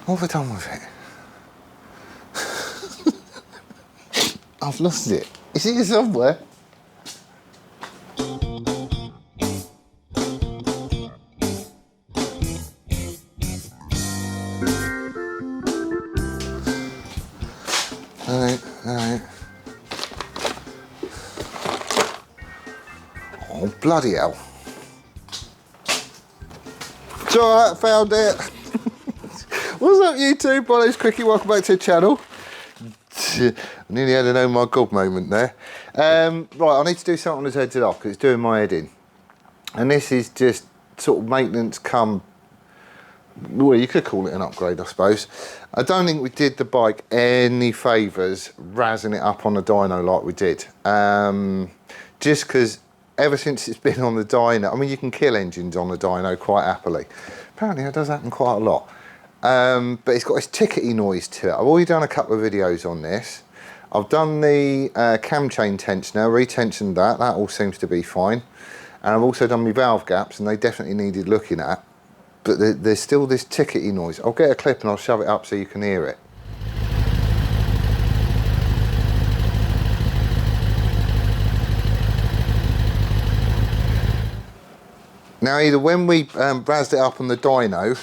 What have I done with it? I've lost it. Is it here somewhere? Alright. Oh, bloody hell. It's alright, found it. What's up, YouTube? My name's Quickie, welcome back to the channel. I nearly had an oh my god moment there. Right, I need to do something on this headed off because it's doing my head in. And this is just sort of maintenance come, well, you could call it an upgrade, I suppose. I don't think we did the bike any favours razzing it up on the dyno like we did. Just because ever since it's been on the dyno, I mean, you can kill engines on the dyno quite happily. Apparently that does happen quite a lot. But it's got this tickety noise to it. I've already done a couple of videos on this. I've done the cam chain tensioner, retensioned that all seems to be fine. And I've also done my valve gaps and they definitely needed looking at. But there's still this tickety noise. I'll get a clip and I'll shove it up so you can hear it. Now either when we brazzed it up on the dyno,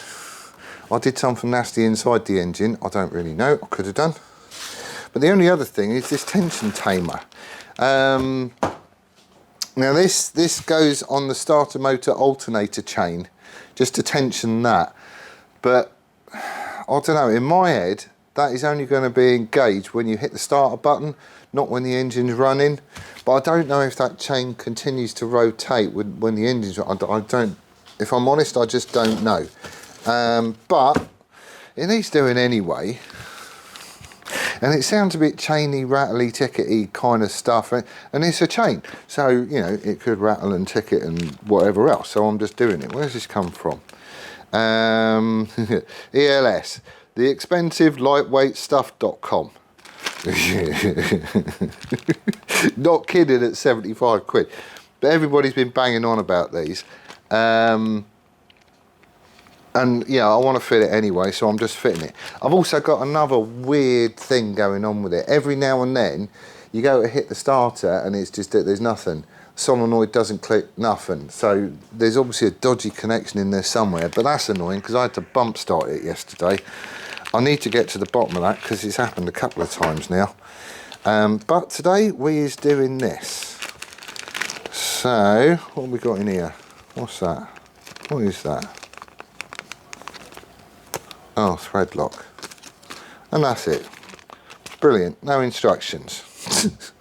I did something nasty inside the engine. I don't really know, I could have done. But the only other thing is this tension tamer. Now this goes on the starter motor alternator chain, just to tension that. But I don't know, in my head, that is only going to be engaged when you hit the starter button, not when the engine's running. But I don't know if that chain continues to rotate when the engine's running. I don't, if I'm honest, I just don't know. But it needs doing anyway. And it sounds a bit chainy, rattly, tickety kind of stuff, and it's a chain, so you know it could rattle and ticket and whatever else. So I'm just doing it. Where's this come from? ELS, the expensive lightweight stuff.com. Not kidding at 75 quid, but everybody's been banging on about these. And yeah, I want to fit it anyway, so I'm just fitting it. I've also got another weird thing going on with it. Every now and then, you go to hit the starter and it's just that there's nothing. Solenoid doesn't click, nothing. So there's obviously a dodgy connection in there somewhere, but that's annoying because I had to bump start it yesterday. I need to get to the bottom of that because it's happened a couple of times now. But today we is doing this. So, what have we got in here? What's that? What is that? Oh, thread lock. And that's it. Brilliant. No instructions. Is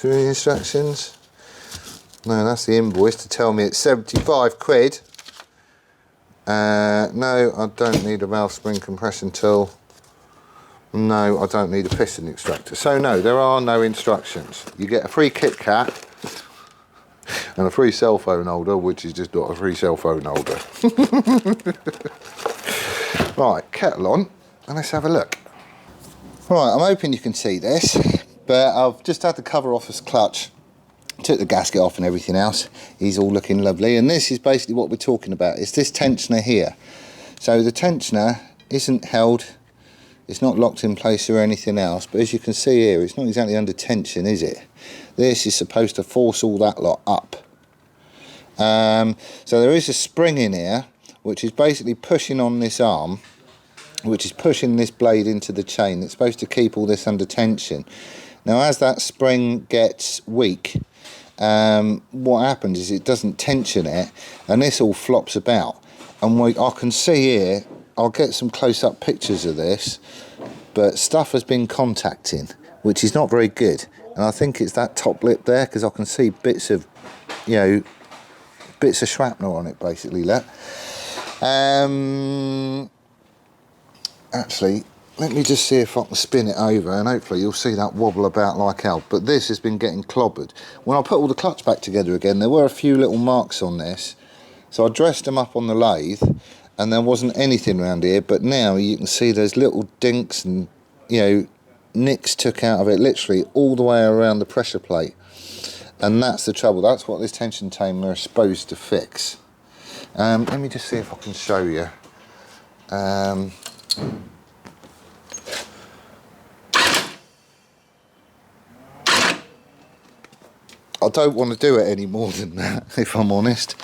there any instructions? No, that's the invoice to tell me it's 75 quid. No, I don't need a valve spring compression tool. No, I don't need a piston extractor. So no, there are no instructions. You get a free Kit Kat and a free cell phone holder, which is just not a free cell phone holder. Right, kettle on, and let's have a look. Right, I'm hoping you can see this, but I've just had the cover off his clutch, took the gasket off and everything else. He's all looking lovely, and this is basically what we're talking about. It's this tensioner here. So the tensioner isn't held, it's not locked in place or anything else, but as you can see here, it's not exactly under tension, is it? This is supposed to force all that lot up. So there is a spring in here, which is basically pushing on this arm, which is pushing this blade into the chain. It's supposed to keep all this under tension. Now, as that spring gets weak, what happens is it doesn't tension it, and this all flops about. And I can see here, I'll get some close-up pictures of this, but stuff has been contacting, which is not very good. And I think it's that top lip there, because I can see bits of, you know, bits of shrapnel on it, basically. Look. Actually, let me just see if I can spin it over, and hopefully you'll see that wobble about like hell. But this has been getting clobbered. When I put all the clutch back together again, there were a few little marks on this, so I dressed them up on the lathe, and there wasn't anything around here. But now you can see there's little dinks and, you know, nicks took out of it, literally all the way around the pressure plate. And that's the trouble. That's what this tension tamer is supposed to fix. Let me just see if I can show you. I don't want to do it any more than that, if I'm honest.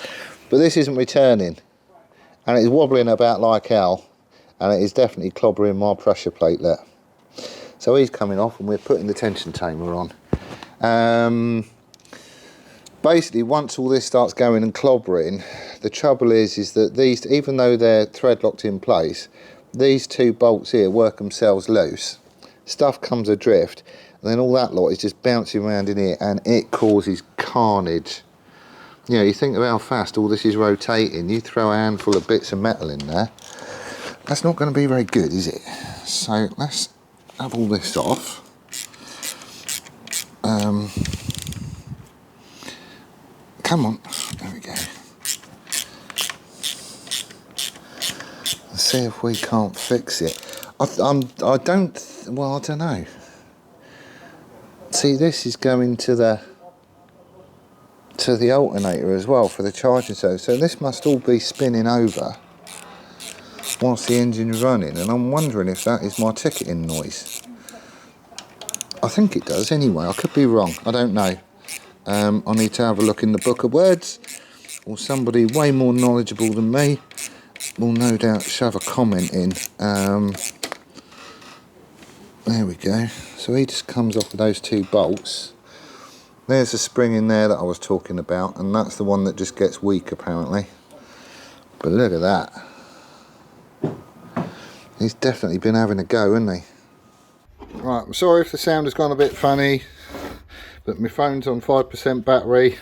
But this isn't returning. And it's wobbling about like hell. And it is definitely clobbering my pressure plate there. So he's coming off and we're putting the tension tamer on. Basically, once all this starts going and clobbering, the trouble is that these, even though they're thread locked in place, these two bolts here work themselves loose. Stuff comes adrift. And then all that lot is just bouncing around in here and it causes carnage. You know, you think of how fast all this is rotating, you throw a handful of bits of metal in there, that's not going to be very good, is it? So let's have all this off. Come on, there we go. Let's see if we can't fix it. I don't know. See, this is going to the alternator as well for the charging service. So this must all be spinning over whilst the engine's running, and I'm wondering if that is my ticketing noise. I think it does anyway. I could be wrong. I don't know. I need to have a look in the book of words, or somebody way more knowledgeable than me will no doubt shove a comment in. There we go. So he just comes off with those two bolts. There's a spring in there that I was talking about, and that's the one that just gets weak apparently. But look at that. He's definitely been having a go, hasn't he? Right, I'm sorry if the sound has gone a bit funny, but my phone's on 5% battery.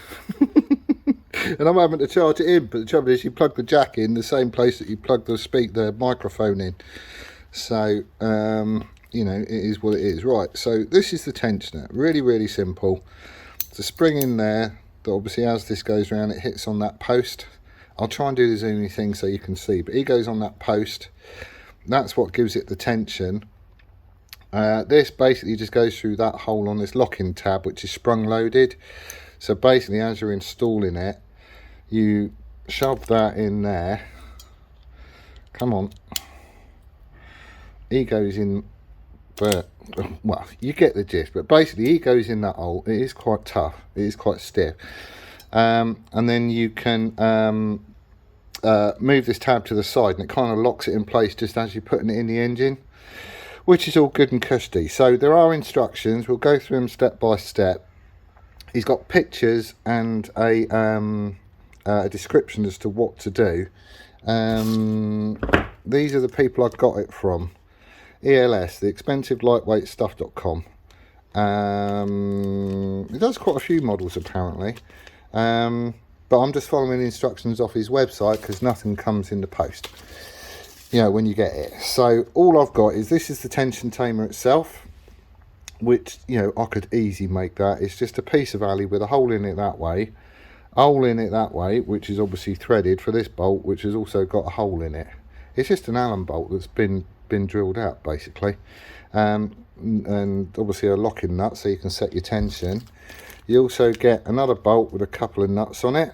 And I'm having to charge it in, but the trouble is you plug the jack in the same place that you plug the microphone in. So, you know, it is what it is. Right, so this is the tensioner. Really, really simple. There's a spring in there that obviously as this goes around, it hits on that post. I'll try and do the zooming thing so you can see, but he goes on that post. That's what gives it the tension. This basically just goes through that hole on this locking tab, which is sprung loaded. So basically as you're installing it, you shove that in there. Come on. He goes in, but well, you get the gist. But basically he goes in that hole. It is quite tough. It is quite stiff. And then you can move this tab to the side, and it kind of locks it in place just as you're putting it in the engine, which is all good and cushy. So there are instructions. We'll go through them step by step. He's got pictures and a description as to what to do. These are the people I got it from. ELS, the expensive lightweight stuff.com. It does quite a few models apparently, but I'm just following the instructions off his website because nothing comes in the post, you know, when you get it. So all I've got is this is the tension tamer itself, which, you know, I could easily make that. It's just a piece of alley with a hole in it that way, which is obviously threaded for this bolt, which has also got a hole in it. It's just an Allen bolt that's been drilled out basically, and obviously a locking nut so you can set your tension. You also get another bolt with a couple of nuts on it,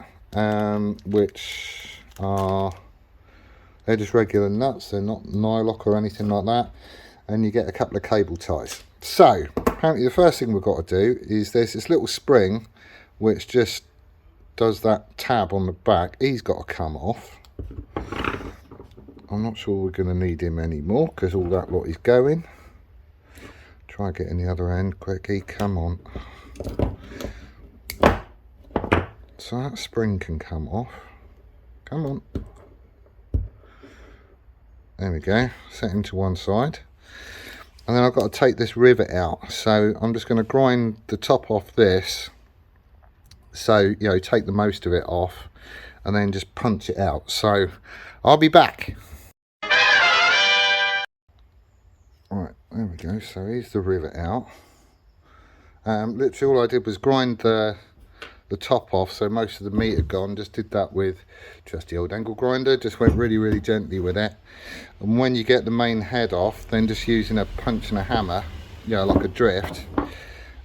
which are, they're just regular nuts, they're not nylock or anything like that, and you get a couple of cable ties. So apparently the first thing we've got to do is there's this little spring which just does that tab on the back. He's got to come off. I'm not sure we're going to need him anymore because all that lot is going. Try getting the other end quickly. Come on. So that spring can come off. Come on. There we go. Set him to one side. And then I've got to take this rivet out. So I'm just going to grind the top off this. So, you know, take the most of it off. And then just punch it out. So I'll be back. Right, there we go. So here's the rivet out. Literally all I did was grind the top off, so most of the meat had gone. Just did that with just the old angle grinder. Just went really, really gently with it. And when you get the main head off, then just using a punch and a hammer, you know, like a drift,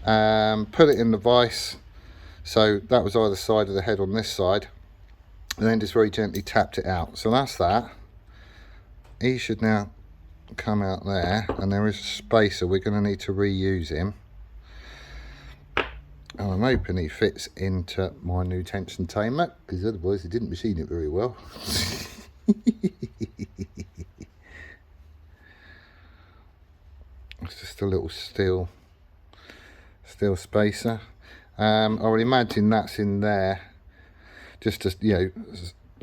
put it in the vise. So that was either side of the head on this side, and then just very gently tapped it out. So that's that. He should now come out there, and there is a spacer. We're going to need to reuse him. And I'm hoping he fits into my new tension tamer, because otherwise he didn't machine it very well. It's just a little steel spacer. I would imagine that's in there just to, you know,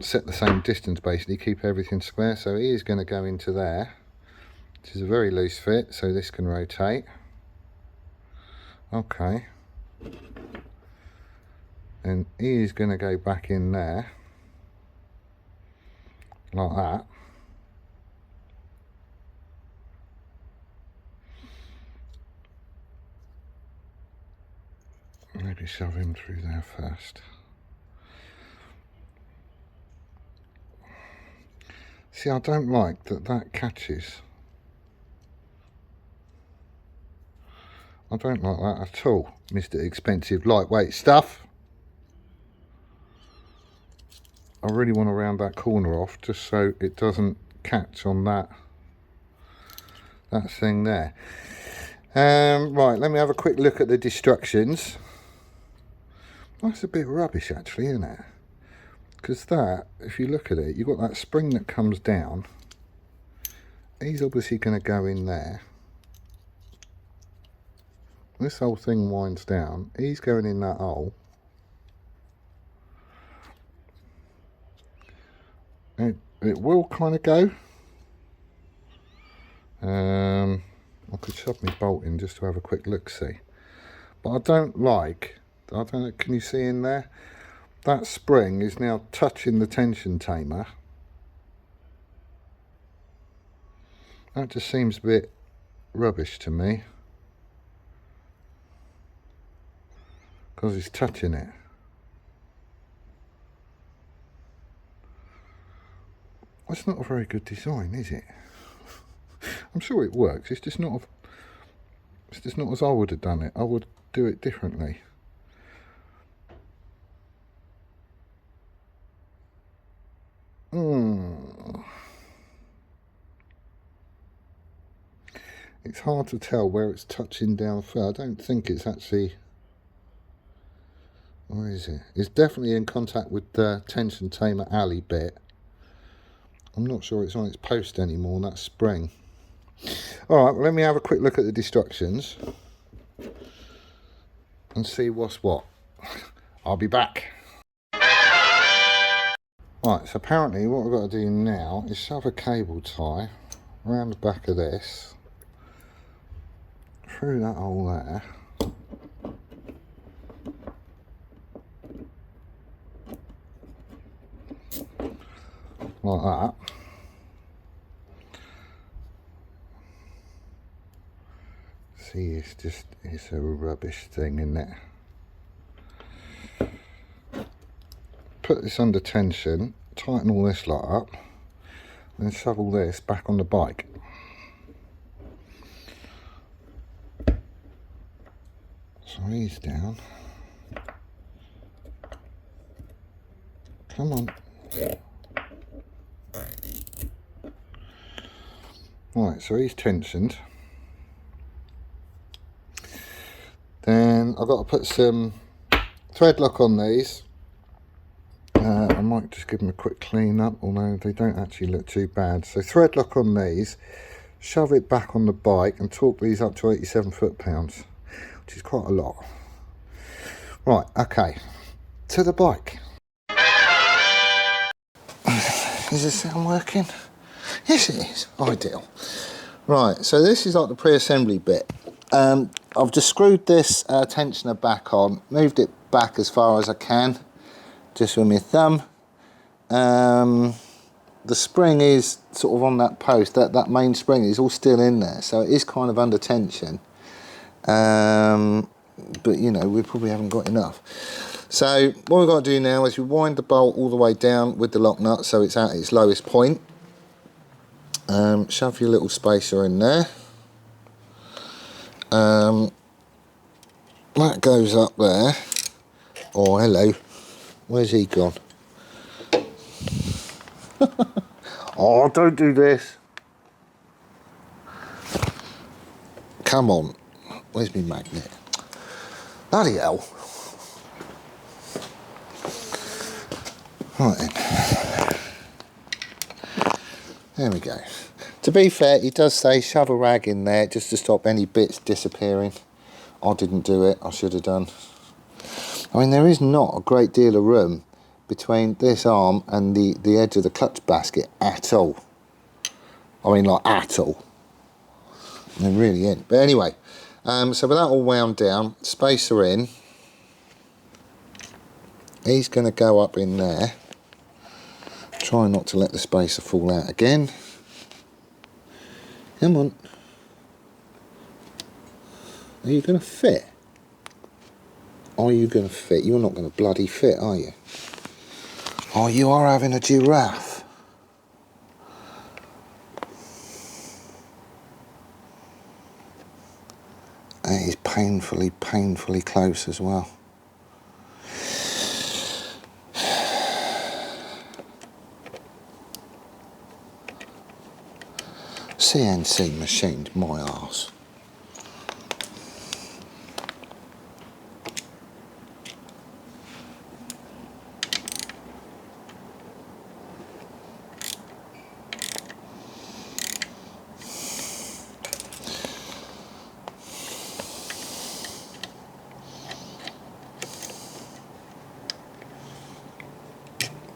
set the same distance, basically keep everything square. So he is going to go into there, which is a very loose fit, so this can rotate. Okay, and he is going to go back in there like that. Maybe shove him through there first. See, I don't like that catches. I don't like that at all, Mr. Expensive Lightweight Stuff. I really want to round that corner off just so it doesn't catch on that thing there. Right, let me have a quick look at the destructions. That's a bit rubbish actually, isn't it? Because that, if you look at it, you've got that spring that comes down. He's obviously going to go in there. This whole thing winds down. He's going in that hole. It will kind of go. I could shove my bolt in just to have a quick look see. But I don't like, I don't know, can you see in there? That spring is now touching the tension tamer. That just seems a bit rubbish to me. Because it's touching it. That's not a very good design, is it? I'm sure it works. It's just not as I would have done it. I would do it differently. It's hard to tell where it's touching down first. I don't think it's actually. Where is it? It's definitely in contact with the tension tamer alley bit. I'm not sure it's on its post anymore, that spring. Alright, well, let me have a quick look at the destructions and see what's what. I'll be back. Right, so apparently what we've got to do now is shove a cable tie around the back of this, through that hole there. Like that. See, it's a rubbish thing, isn't it? Put this under tension, tighten all this lot up, and then shove all this back on the bike. So he's down. Come on. Right, so he's tensioned. Then I've got to put some thread lock on these. I might just give them a quick clean up, although they don't actually look too bad. So thread lock on these, shove it back on the bike and torque these up to 87 foot-pounds, which is quite a lot. Right, okay, to the bike. Is the sound working? Yes, it is. Ideal. Right, so this is like the pre-assembly bit. I've just screwed this tensioner back on, moved it back as far as I can, just with my thumb. The spring is sort of on that post, that main spring is all still in there, so it is kind of under tension. But you know, we probably haven't got enough. So what we've got to do now is we wind the bolt all the way down with the lock nut so it's at its lowest point. Shove your little spacer in there. That goes up there. Oh, hello. Where's he gone? Oh, don't do this. come on. Where's my magnet? Bloody hell. Right then. There we go. To be fair, he does say shove a rag in there just to stop any bits disappearing. I didn't do it, I should have done. I mean, there is not a great deal of room between this arm and the edge of the clutch basket at all. I mean, like, at all. They're really in. But anyway, so with that all wound down, spacer in. He's going to go up in there. Try not to let the spacer fall out again. Come on. Are you going to fit? Are you going to fit? You're not going to bloody fit, are you? Oh, you are having a giraffe. That is painfully, painfully close as well. CNC machined my arse.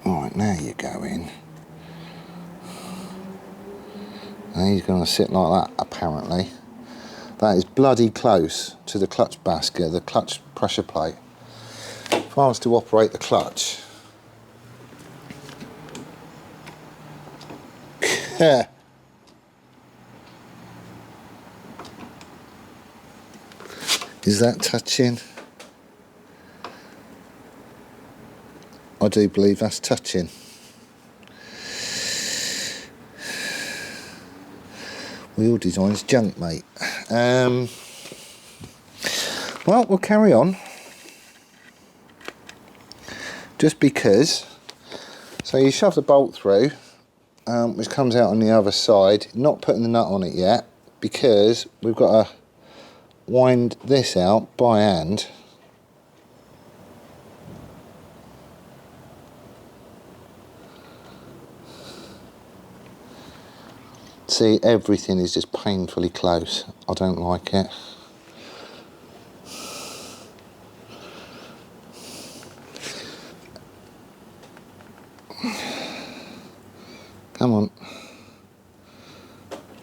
Right, now you go in. And he's going to sit like that, apparently. That is bloody close to the clutch basket, the clutch pressure plate. If I was to operate the clutch... Is that touching? I do believe that's touching. Wheel design's junk, mate. Well, we'll carry on. Just because. So you shove the bolt through, which comes out on the other side. Not putting the nut on it yet, because we've got to wind this out by hand. See, everything is just painfully close. I don't like it. Come on.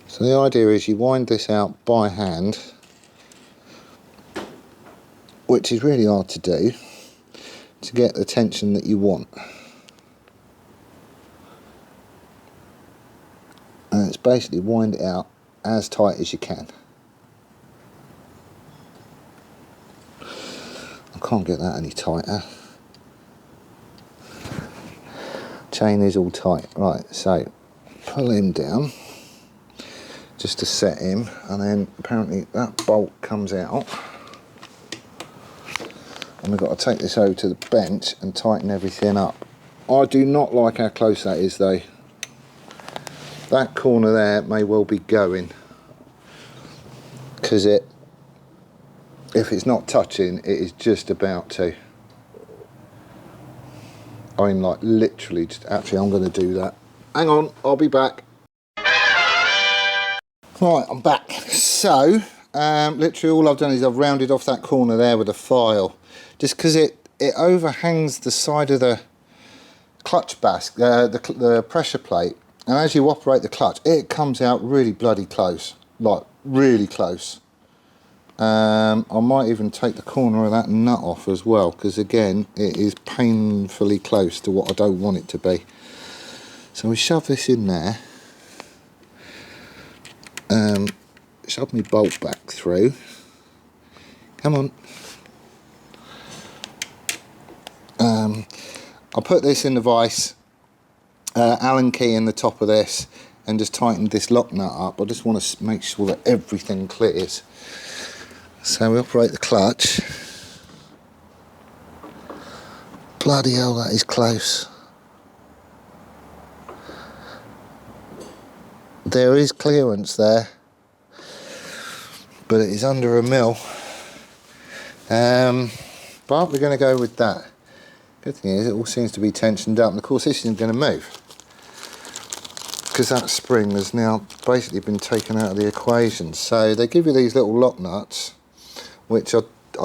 So the idea is you wind this out by hand, which is really hard to do, to get the tension that you want. And it's basically wind it out as tight as you can. I can't get that any tighter. Chain is all tight. Right, so pull him down just to set him, and then apparently that bolt comes out. And we've got to take this over to the bench and tighten everything up. I do not like how close that is though. That corner there may well be going, because if it's not touching, it is just about to. I mean, like, literally, just actually, I'm going to do that. Hang on, I'll be back. Right, I'm back. So, literally all I've done is I've rounded off that corner there with a file, just because it overhangs the side of the clutch basket, the pressure plate. And as you operate the clutch, it comes out really bloody close, like really close. I might even take the corner of that nut off as well, because again, it is painfully close to what I don't want it to be. So we shove this in there. Shove my bolt back through. Come on. I'll put this in the vise. Allen key in the top of this and just tighten this lock nut up. I just want to make sure that everything clears. So we operate the clutch. Bloody hell, that is close. There is clearance there. but it is under a mil. But we're going to go with that. Good thing is it all seems to be tensioned up, and of course this isn't going to move because that spring has now basically been taken out of the equation. So they give you these little lock nuts, which I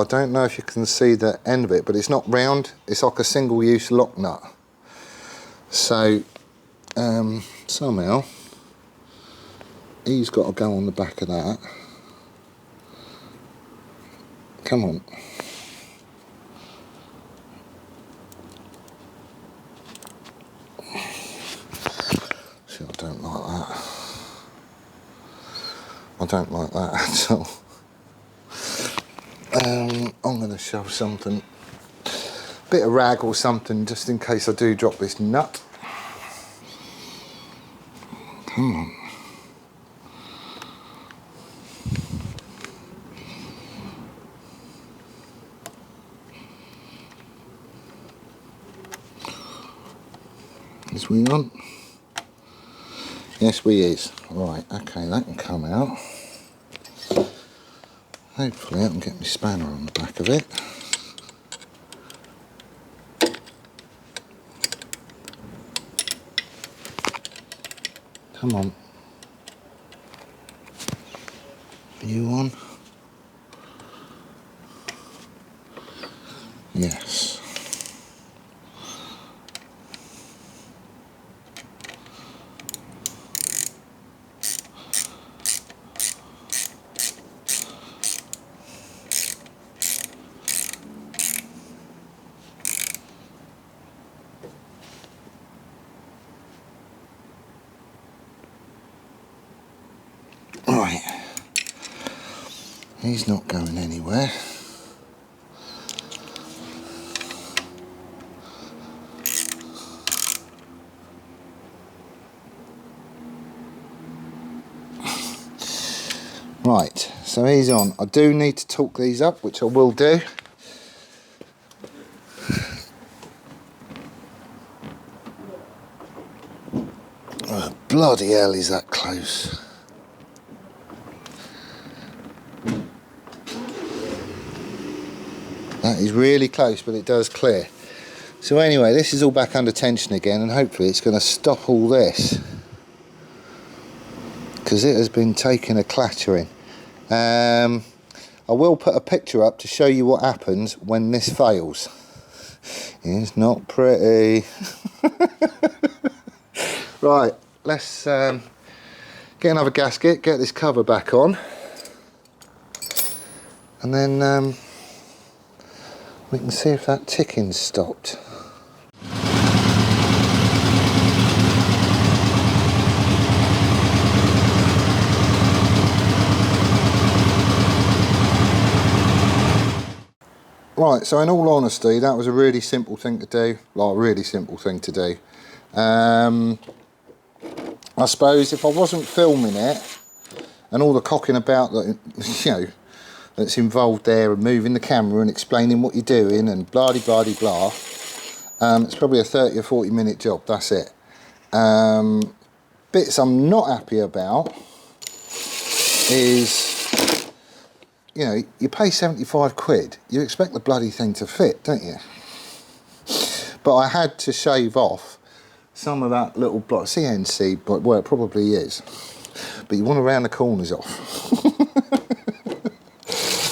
don't know if you can see the end of it, but it's not round, it's like a single use lock nut. So somehow he's got to go on the back of that. Come on. See, I don't like that. I don't like that at all. I'm going to shove something, a bit of rag or something, just in case I do drop this nut. Come on. Is we on? Yes, we is. Right, okay, that can come out. Hopefully I can get my spanner on the back of it. Come on. Are you on? Yes. Right, he's not going anywhere. Right, so he's on. I do need to torque these up, which I will do. Oh, bloody hell, is that close? That is really close, but it does clear. So anyway, this is all back under tension again, and hopefully it's going to stop all this, because it has been taking a clattering. I will put a picture up to show you what happens when this fails. It's not pretty. Right, let's get another gasket, get this cover back on, and then we can see if that ticking's stopped. Right, so in all honesty, that was a really simple thing to do, like a really simple thing to do. I suppose if I wasn't filming it and all the cocking about that, you know, that's involved there, and moving the camera and explaining what you're doing and blah de blah de blah, it's probably a 30 or 40 minute job, that's it. Bits I'm not happy about is, you know, you pay 75 quid, you expect the bloody thing to fit, don't you? But I had to shave off some of that little block, CNC, but well, it probably is. But you want to round the corners off.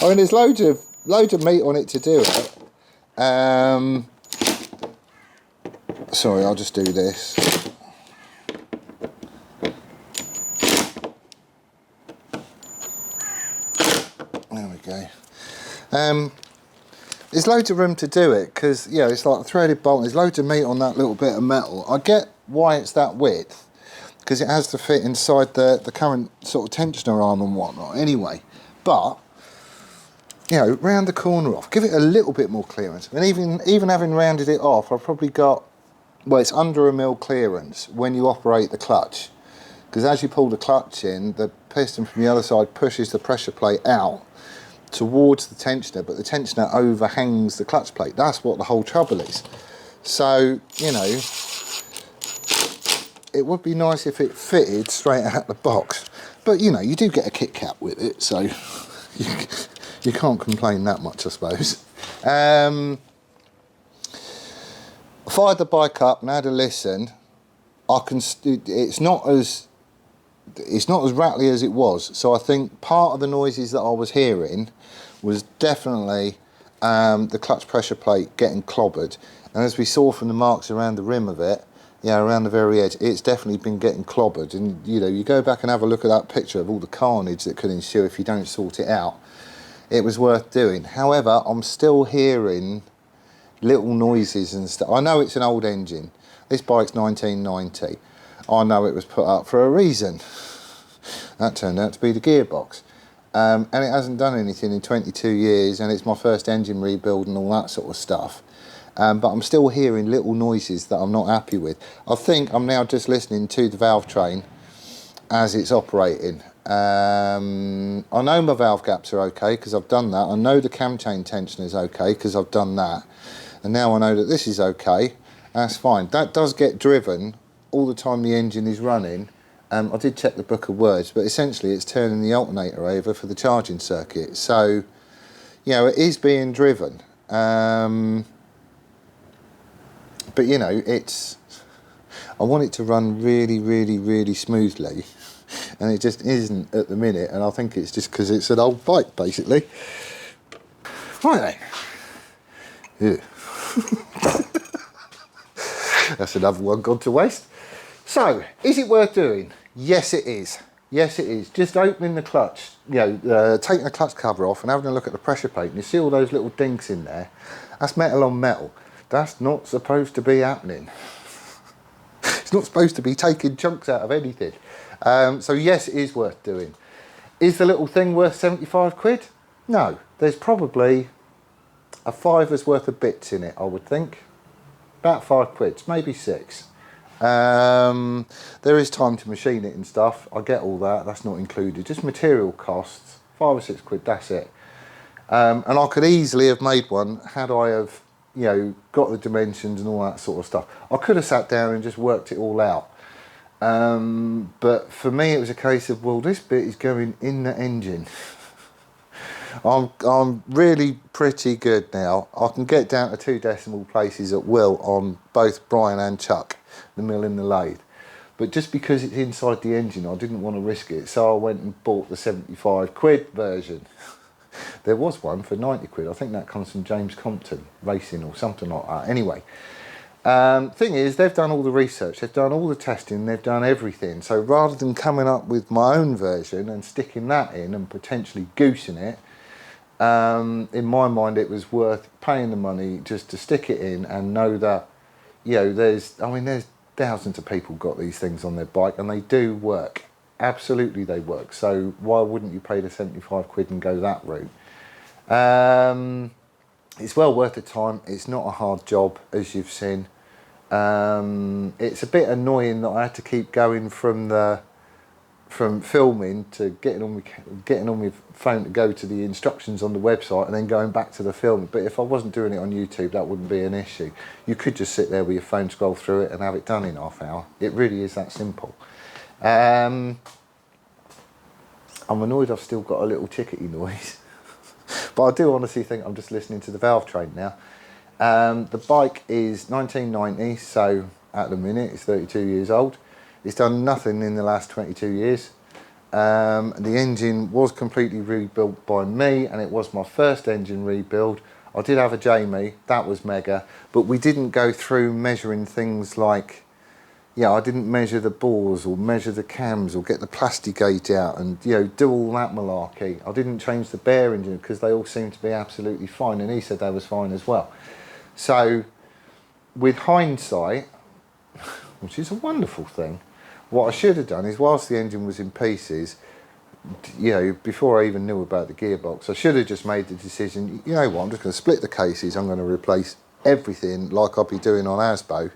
I mean, there's loads of meat on it to do it. Sorry, I'll just do this. There we go. There's loads of room to do it because, yeah, it's like a threaded bolt. There's loads of meat on that little bit of metal. I get why it's that width, because it has to fit inside the current sort of tensioner arm and whatnot anyway. But, you know, round the corner off, give it a little bit more clearance. And even having rounded it off, I've probably got, well, it's under a mil clearance when you operate the clutch. Because as you pull the clutch in, the piston from the other side pushes the pressure plate out towards the tensioner, but the tensioner overhangs the clutch plate. That's what the whole trouble is. So, you know, it would be nice if it fitted straight out the box. But, you know, you do get a kit cap with it, so you can't complain that much, I suppose. Fired the bike up and had a listen. It's not as rattly as it was. So I think part of the noises that I was hearing was definitely the clutch pressure plate getting clobbered. And as we saw from the marks around the rim of it, yeah, around the very edge, it's definitely been getting clobbered. And you know, you go back and have a look at that picture of all the carnage that could ensue if you don't sort it out. It was worth doing. However, I'm still hearing little noises and stuff. I know it's an old engine. This bike's 1990. I know it was put up for a reason. That turned out to be the gearbox. And it hasn't done anything in 22 years, and it's my first engine rebuild and all that sort of stuff. But I'm still hearing little noises that I'm not happy with. I think I'm now just listening to the valve train as it's operating. I know my valve gaps are okay because I've done that. I know the cam chain tension is okay because I've done that. And now I know that this is okay. That's fine. That does get driven all the time the engine is running. I did check the book of words, but essentially it's turning the alternator over for the charging circuit. So, you know, it is being driven. But, you know, I want it to run really, really, really smoothly. And it just isn't at the minute. And I think it's just because it's an old bike, basically. Right then. Yeah. That's another one gone to waste. So, is it worth doing? Yes, it is. Yes, it is. Just opening the clutch, you know, taking the clutch cover off and having a look at the pressure plate, and you see all those little dinks in there. That's metal on metal. That's not supposed to be happening. It's not supposed to be taking chunks out of anything. So yes, it is worth doing. Is the little thing worth 75 quid? No. There's probably a fiver's worth of bits in it, I would think. About 5 quid, maybe 6. There is time to machine it and stuff. I get all that. That's not included. Just material costs, 5 or 6 quid. That's it. And I could easily have made one had I have, you know, got the dimensions and all that sort of stuff. I could have sat down and just worked it all out. But for me, it was a case of, well, this bit is going in the engine. I'm really pretty good now. I can get down to 2 decimal places at will on both Brian and Chuck, the mill and the lathe. But just because it's inside the engine, I didn't want to risk it. So I went and bought the 75 quid version. There was one for 90 quid. I think that comes from James Compton Racing or something like that. Anyway, thing is, they've done all the research, they've done all the testing, they've done everything. So rather than coming up with my own version and sticking that in and potentially goosing it, in my mind it was worth paying the money just to stick it in and know that, you know, there's thousands of people got these things on their bike and they do work. Absolutely they work. So why wouldn't you pay the 75 quid and go that route? It's well worth the time. It's not a hard job, as you've seen. It's a bit annoying that I had to keep going from filming to getting on my phone to go to the instructions on the website and then going back to the film. But if I wasn't doing it on YouTube, that wouldn't be an issue. You could just sit there with your phone, scroll through it and have it done in half an hour. It really is that simple. I'm annoyed I've still got a little chickadee noise. But I do honestly think I'm just listening to the valve train now. The bike is 1990, so at the minute it's 32 years old. It's done nothing in the last 22 years. The engine was completely rebuilt by me, and it was my first engine rebuild. I did have a Jamie, that was mega, but we didn't go through measuring things like, yeah, I didn't measure the bores or measure the cams or get the plastic gauge out and, you know, do all that malarkey. I didn't change the bearings because they all seemed to be absolutely fine, and he said they was fine as well. So with hindsight, which is a wonderful thing, what I should have done is, whilst the engine was in pieces, you know, before I even knew about the gearbox, I should have just made the decision, you know what, I'm just going to split the cases, I'm going to replace everything like I'll be doing on ASBO.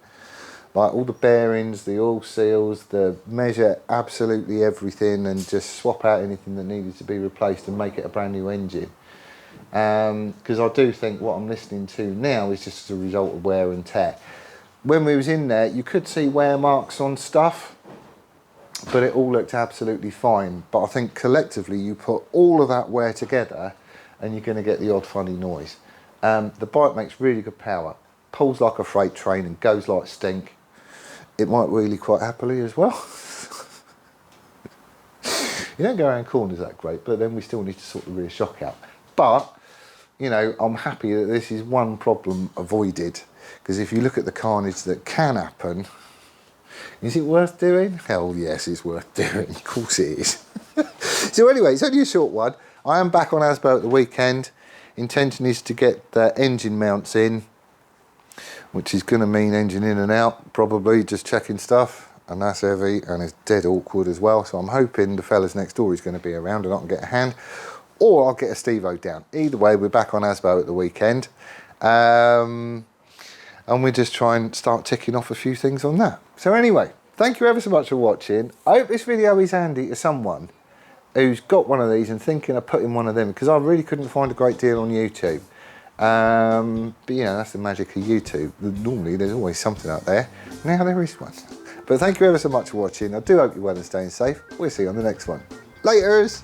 Like all the bearings, the oil seals, measure absolutely everything and just swap out anything that needed to be replaced and make it a brand new engine. Because I do think what I'm listening to now is just a result of wear and tear. When we was in there, you could see wear marks on stuff. but it all looked absolutely fine. But I think collectively you put all of that wear together and you're going to get the odd funny noise. The bike makes really good power, pulls like a freight train and goes like stink. It might wheelie quite happily as well. You don't go around corners that great, but then we still need to sort the rear shock out. But, you know, I'm happy that this is one problem avoided, because if you look at the carnage that can happen, is it worth doing? Hell yes, it's worth doing. Of course it is. So anyway, it's only a short one. I am back on ASBO at the weekend. Intention is to get the engine mounts in, which is going to mean engine in and out, probably just checking stuff. And that's heavy and it's dead awkward as well. So I'm hoping the fellas next door is going to be around and I can get a hand, or I'll get a Steve-O down. Either way, we're back on ASBO at the weekend. And we just try and start ticking off a few things on that. So anyway, thank you ever so much for watching. I hope this video is handy to someone who's got one of these and thinking of putting one of them, because I really couldn't find a great deal on YouTube. But you know, that's the magic of YouTube. Normally there's always something out there. Now there is one. But thank you ever so much for watching. I do hope you're well and staying safe. We'll see you on the next one. Laters!